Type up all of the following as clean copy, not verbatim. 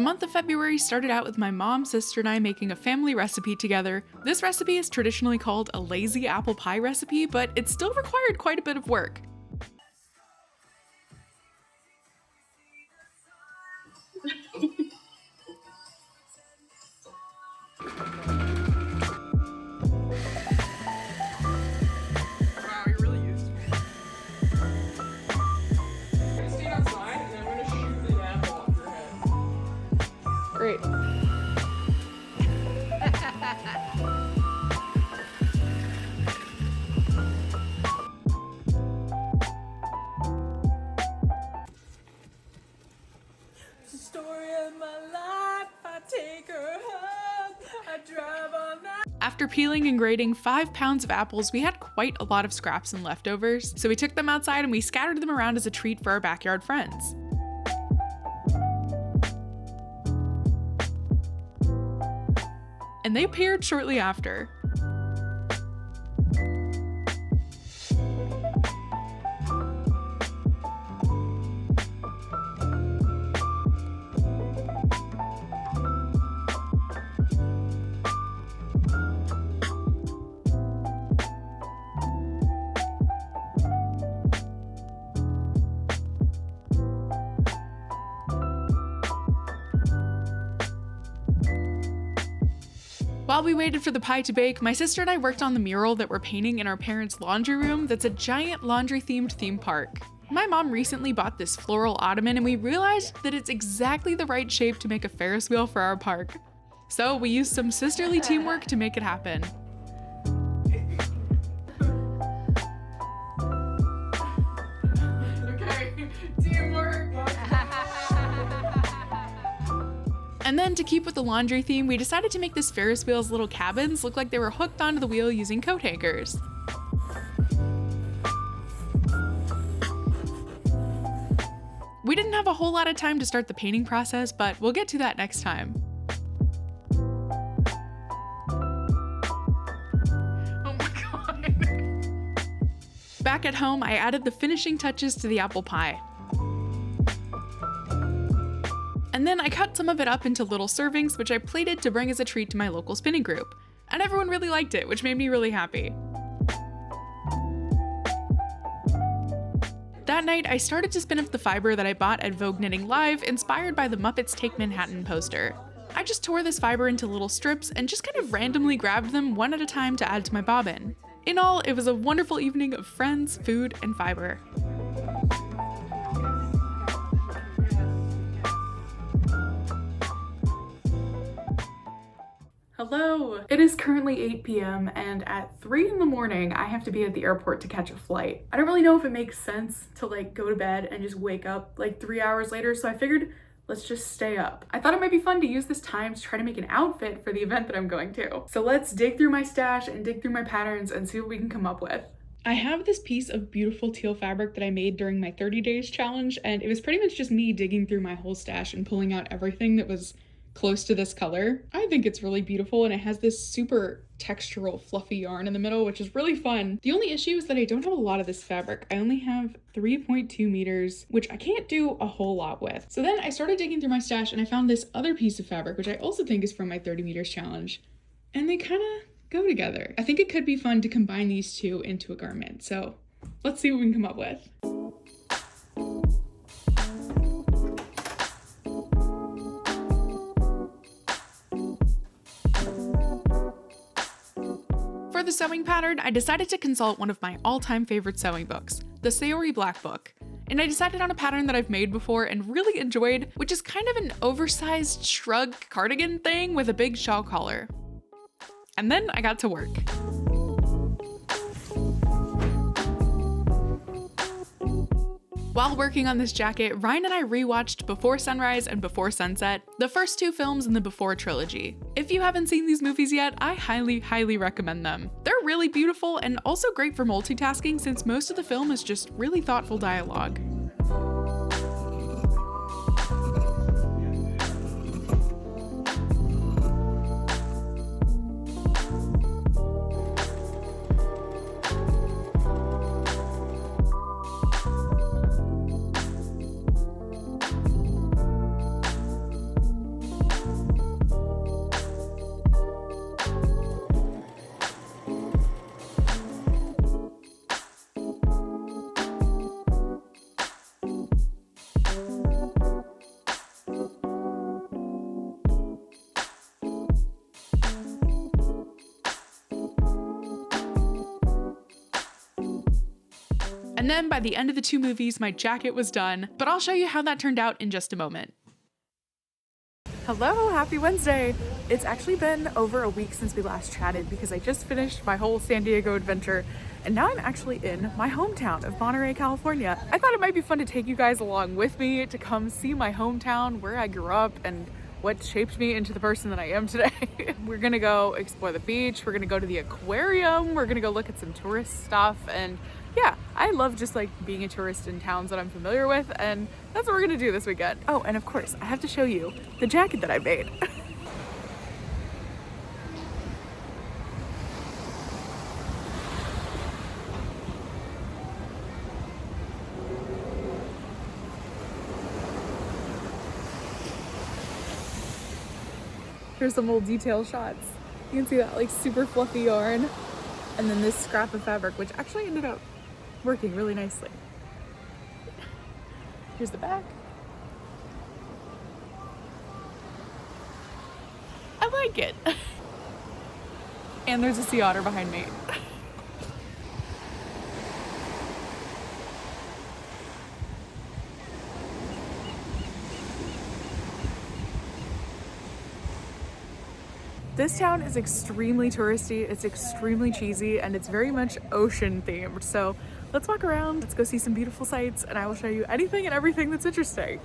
The month of February started out with my mom, sister, and I making a family recipe together. This recipe is traditionally called a lazy apple pie recipe, but it still required quite a bit of work. Great. The story of my life, I take her home, I drive all night. After peeling and grating 5 pounds of apples, we had quite a lot of scraps and leftovers, so we took them outside and we scattered them around as a treat for our backyard friends. And they appeared shortly after. While we waited for the pie to bake, my sister and I worked on the mural that we're painting in our parents' laundry room that's a giant laundry-themed theme park. My mom recently bought this floral ottoman and we realized that it's exactly the right shape to make a Ferris wheel for our park. So we used some sisterly teamwork to make it happen. Okay, teamwork. And then to keep with the laundry theme, we decided to make this Ferris wheel's little cabins look like they were hooked onto the wheel using coat hangers. We didn't have a whole lot of time to start the painting process, but we'll get to that next time. Oh my god. Back at home, I added the finishing touches to the apple pie. And then I cut some of it up into little servings, which I plated to bring as a treat to my local spinning group. And everyone really liked it, which made me really happy. That night, I started to spin up the fiber that I bought at Vogue Knitting Live, inspired by the Muppets Take Manhattan poster. I just tore this fiber into little strips and just kind of randomly grabbed them one at a time to add to my bobbin. In all, it was a wonderful evening of friends, food, and fiber. Hello! It is currently 8 p.m. and at 3 in the morning I have to be at the airport to catch a flight. I don't really know if it makes sense to go to bed and just wake up 3 hours later, so I figured let's just stay up. I thought it might be fun to use this time to try to make an outfit for the event that I'm going to. So let's dig through my stash and dig through my patterns and see what we can come up with. I have this piece of beautiful teal fabric that I made during my 30 days challenge, and it was pretty much just me digging through my whole stash and pulling out everything that was close to this color. I think it's really beautiful and it has this super textural fluffy yarn in the middle, which is really fun. The only issue is that I don't have a lot of this fabric. I only have 3.2 meters, which I can't do a whole lot with. So then I started digging through my stash and I found this other piece of fabric, which I also think is from my 30 meters challenge. And they kind of go together. I think it could be fun to combine these two into a garment. So let's see what we can come up with. For the sewing pattern, I decided to consult one of my all-time favorite sewing books, the Saori Black Book. And I decided on a pattern that I've made before and really enjoyed, which is kind of an oversized shrug cardigan thing with a big shawl collar. And then I got to work. While working on this jacket, Ryan and I rewatched Before Sunrise and Before Sunset, the first two films in the Before trilogy. If you haven't seen these movies yet, I highly recommend them. They're really beautiful and also great for multitasking since most of the film is just really thoughtful dialogue. And then by the end of the 2 movies, my jacket was done, but I'll show you how that turned out in just a moment. Hello, happy Wednesday! It's actually been over a week since we last chatted because I just finished my whole San Diego adventure and now I'm actually in my hometown of Monterey, California. I thought it might be fun to take you guys along with me to come see my hometown, where I grew up, and what shaped me into the person that I am today. We're gonna go explore the beach, we're gonna go to the aquarium, we're gonna go look at some tourist stuff, and yeah, I love just like being a tourist in towns that I'm familiar with, and that's what we're gonna do this weekend. Oh, and of course, I have to show you the jacket that I made. Here's some old detail shots. You can see that like super fluffy yarn. And then this scrap of fabric, which actually ended up working really nicely. Here's the back. I like it. And there's a sea otter behind me. This town is extremely touristy, it's extremely cheesy, and it's very much ocean themed. So let's walk around, let's go see some beautiful sights, and I will show you anything and everything that's interesting.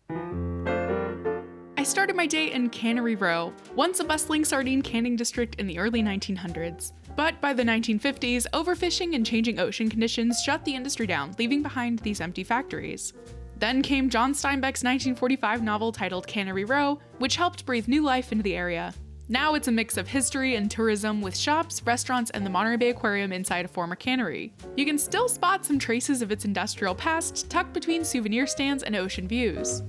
I started my day in Cannery Row, once a bustling sardine canning district in the early 1900s. But by the 1950s, overfishing and changing ocean conditions shut the industry down, leaving behind these empty factories. Then came John Steinbeck's 1945 novel titled Cannery Row, which helped breathe new life into the area. Now it's a mix of history and tourism with shops, restaurants, and the Monterey Bay Aquarium inside a former cannery. You can still spot some traces of its industrial past tucked between souvenir stands and ocean views.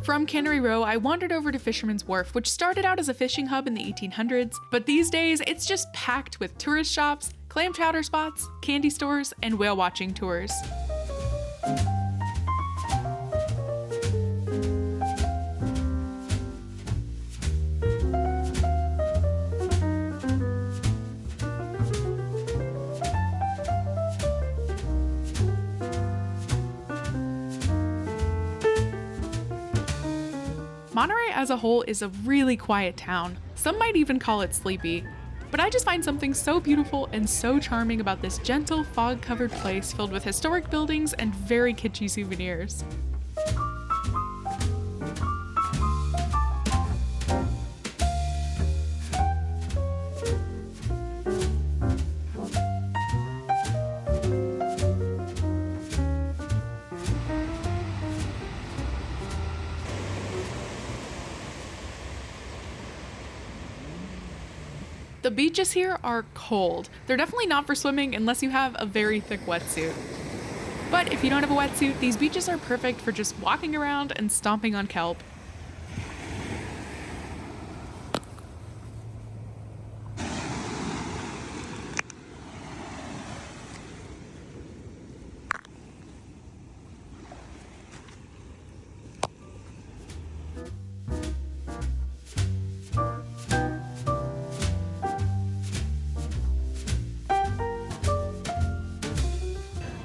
From Cannery Row, I wandered over to Fisherman's Wharf, which started out as a fishing hub in the 1800s, but these days it's just packed with tourist shops, clam chowder spots, candy stores, and whale watching tours. Monterey as a whole is a really quiet town. Some might even call it sleepy. But I just find something so beautiful and so charming about this gentle, fog-covered place filled with historic buildings and very kitschy souvenirs. The beaches here are cold. They're definitely not for swimming unless you have a very thick wetsuit. But if you don't have a wetsuit, these beaches are perfect for just walking around and stomping on kelp.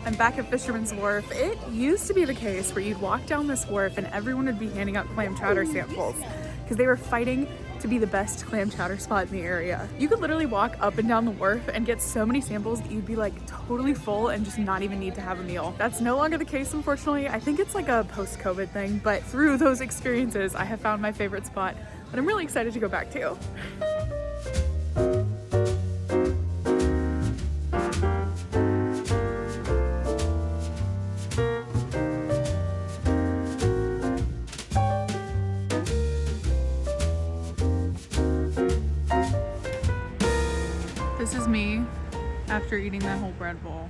I'm back at Fisherman's Wharf. It used to be the case where you'd walk down this wharf and everyone would be handing out clam chowder samples because they were fighting to be the best clam chowder spot in the area. You could literally walk up and down the wharf and get so many samples that you'd be like totally full and just not even need to have a meal. That's no longer the case, unfortunately. I think it's like a post-COVID thing, but through those experiences, I have found my favorite spot that I'm really excited to go back to. This is me after eating that whole bread bowl.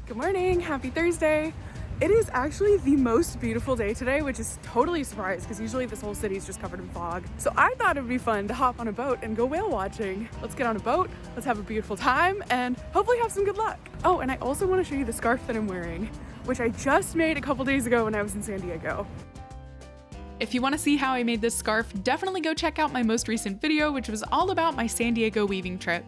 Good morning, happy Thursday. It is actually the most beautiful day today, which is totally a surprise because usually this whole city is just covered in fog. So I thought it would be fun to hop on a boat and go whale watching. Let's get on a boat, let's have a beautiful time, and hopefully have some good luck. Oh, and I also want to show you the scarf that I'm wearing, which I just made a couple days ago when I was in San Diego. If you want to see how I made this scarf, definitely go check out my most recent video, which was all about my San Diego weaving trip.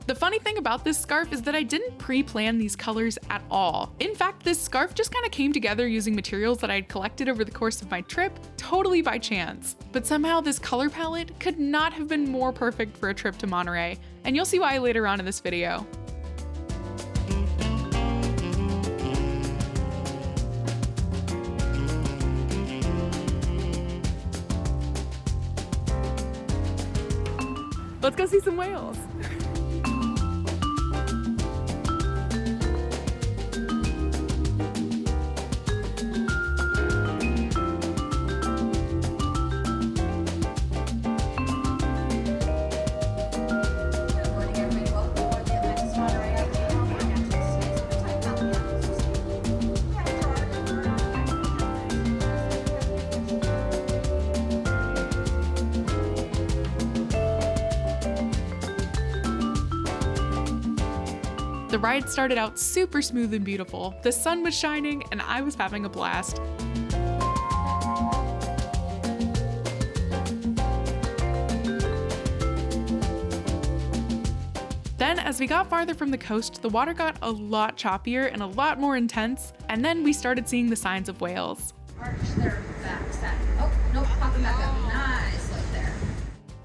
The funny thing about this scarf is that I didn't pre-plan these colors at all. In fact, this scarf just kind of came together using materials that I had collected over the course of my trip, totally by chance. But somehow this color palette could not have been more perfect for a trip to Monterey, and you'll see why later on in this video. Let's go see some whales. The ride started out super smooth and beautiful. The sun was shining and I was having a blast. Then as we got farther from the coast, the water got a lot choppier and a lot more intense, and then we started seeing the signs of whales. Arch their backs back. Oh, nope, pop them back up. Nice, like there.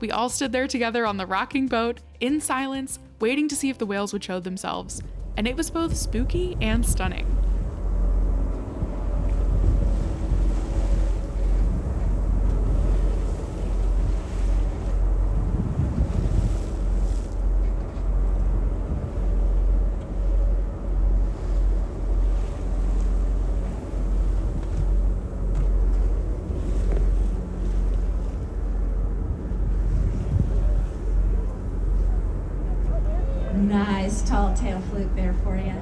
We all stood there together on the rocking boat, in silence, waiting to see if the whales would show themselves. And it was both spooky and stunning. Nice tall tail fluke there for you.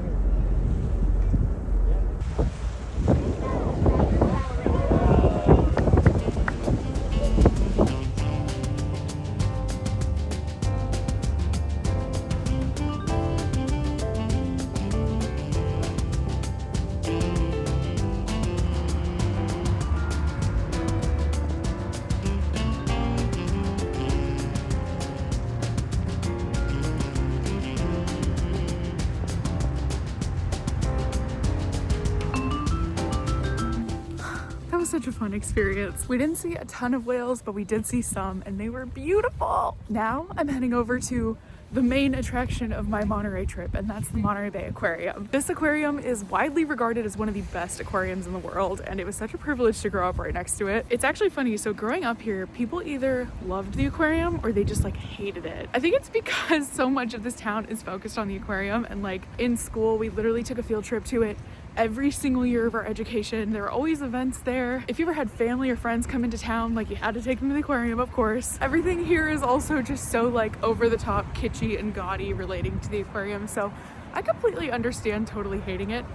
Such a fun experience. We didn't see a ton of whales, but we did see some, and they were beautiful. Now I'm heading over to the main attraction of my Monterey trip, and that's the Monterey Bay Aquarium. This aquarium is widely regarded as one of the best aquariums in the world, and it was such a privilege to grow up right next to it. It's actually funny, so growing up here, people either loved the aquarium or they just like hated it. I think it's because so much of this town is focused on the aquarium, and like in school, we literally took a field trip to it every single year of our education. There are always events there. If you ever had family or friends come into town, like you had to take them to the aquarium, of course. Everything here is also just so like over the top, kitschy and gaudy relating to the aquarium. So I completely understand totally hating it.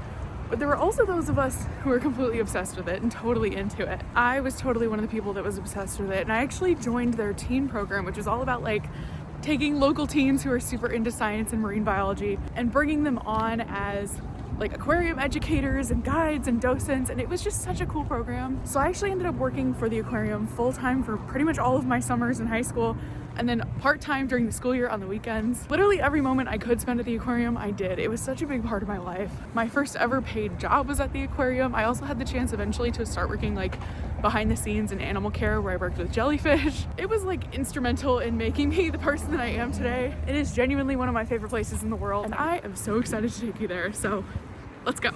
But there were also those of us who were completely obsessed with it and totally into it. I was totally one of the people that was obsessed with it. And I actually joined their teen program, which was all about like taking local teens who are super into science and marine biology and bringing them on as like aquarium educators and guides and docents, and it was just such a cool program. So I actually ended up working for the aquarium full-time for pretty much all of my summers in high school, and then part-time during the school year on the weekends. Literally every moment I could spend at the aquarium, I did. It was such a big part of my life. My first ever paid job was at the aquarium. I also had the chance eventually to start working like behind the scenes in animal care where I worked with jellyfish. It was like instrumental in making me the person that I am today. It is genuinely one of my favorite places in the world, and I am so excited to take you there. So let's go.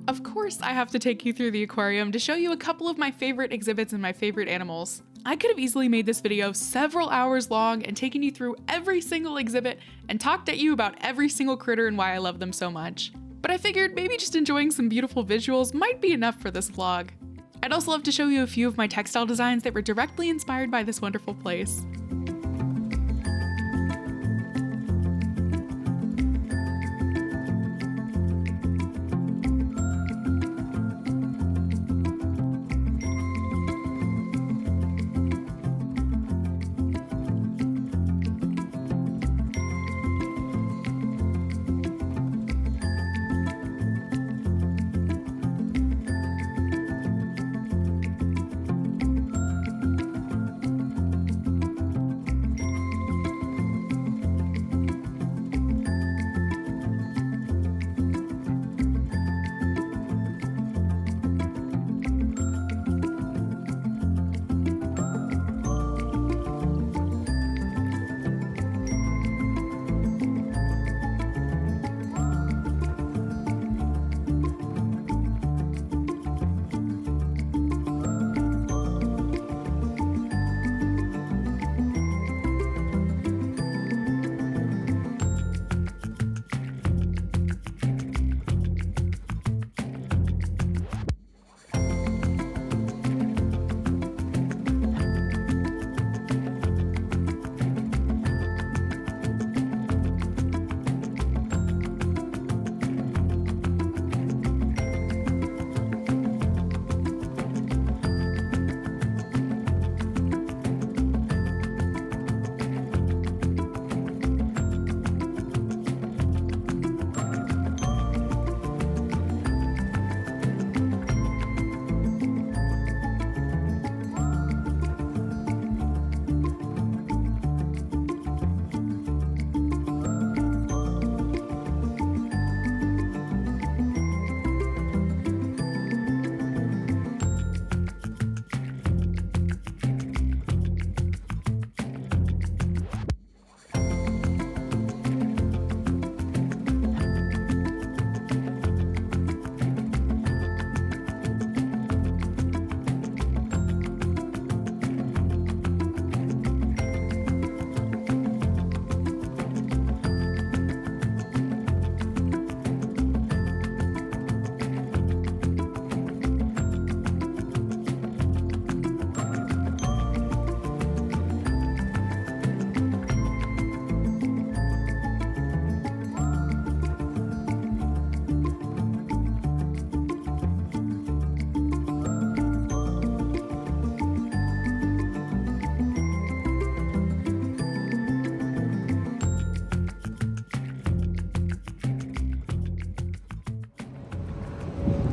Of course, I have to take you through the aquarium to show you a couple of my favorite exhibits and my favorite animals. I could have easily made this video several hours long and taken you through every single exhibit and talked at you about every single critter and why I love them so much. But I figured maybe just enjoying some beautiful visuals might be enough for this vlog. I'd also love to show you a few of my textile designs that were directly inspired by this wonderful place.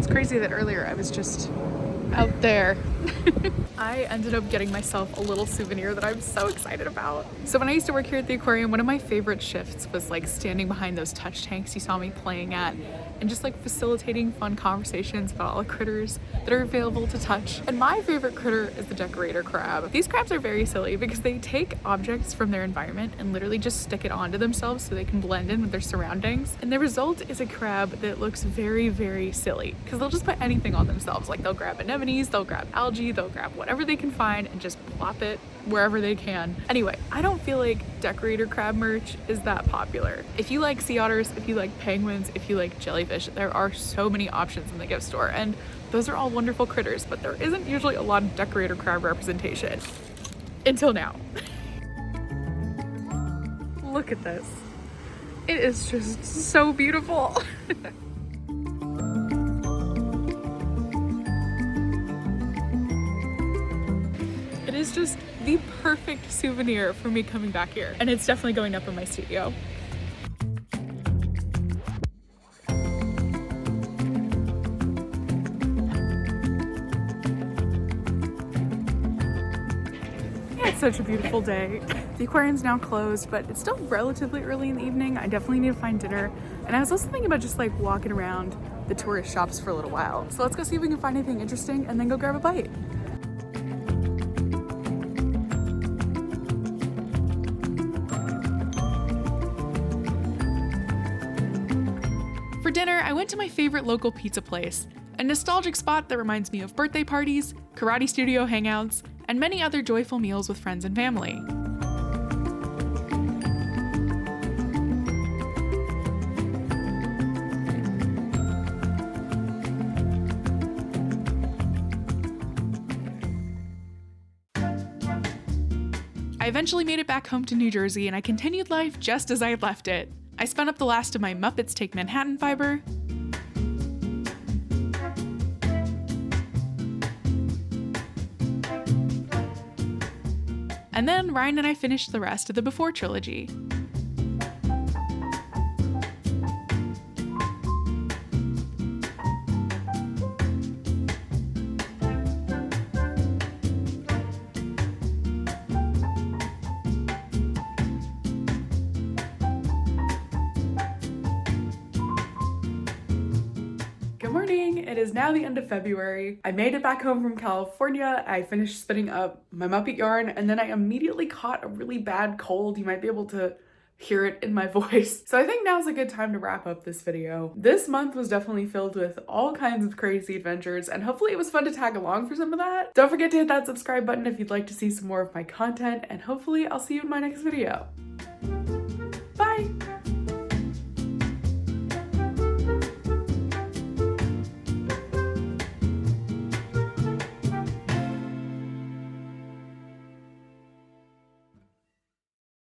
It's crazy that earlier I was just out there. I ended up getting myself a little souvenir that I'm so excited about. So when I used to work here at the aquarium, one of my favorite shifts was like standing behind those touch tanks you saw me playing at and just like facilitating fun conversations about all the critters that are available to touch. And my favorite critter is the decorator crab. These crabs are very silly because they take objects from their environment and literally just stick it onto themselves so they can blend in with their surroundings. And the result is a crab that looks very, very silly because they'll just put anything on themselves. Like they'll grab anemones, they'll grab algae, they'll grab whatever they can find and just plop it wherever they can. Anyway, I don't feel like decorator crab merch is that popular. If you like sea otters, if you like penguins, if you like jellyfish, there are so many options in the gift store, and those are all wonderful critters, but there isn't usually a lot of decorator crab representation. Until now. Look at this. It is just so beautiful. It is just the perfect souvenir for me coming back here, and it's definitely going up in my studio. It's such a beautiful day. The aquarium's now closed, but it's still relatively early in the evening. I definitely need to find dinner, and I was also thinking about just like walking around the tourist shops for a little while. So let's go see if we can find anything interesting and then go grab a bite. For dinner, I went to my favorite local pizza place, a nostalgic spot that reminds me of birthday parties, karate studio hangouts, and many other joyful meals with friends and family. I eventually made it back home to New Jersey, and I continued life just as I had left it. I spun up the last of my Muppets Take Manhattan fiber, and then Ryan and I finished the rest of the Before trilogy. Good morning, it is now the end of February. I made it back home from California. I finished spinning up my Muppet yarn, and then I immediately caught a really bad cold. You might be able to hear it in my voice. So I think now's a good time to wrap up this video. This month was definitely filled with all kinds of crazy adventures, and hopefully it was fun to tag along for some of that. Don't forget to hit that subscribe button if you'd like to see some more of my content, and hopefully I'll see you in my next video. Bye!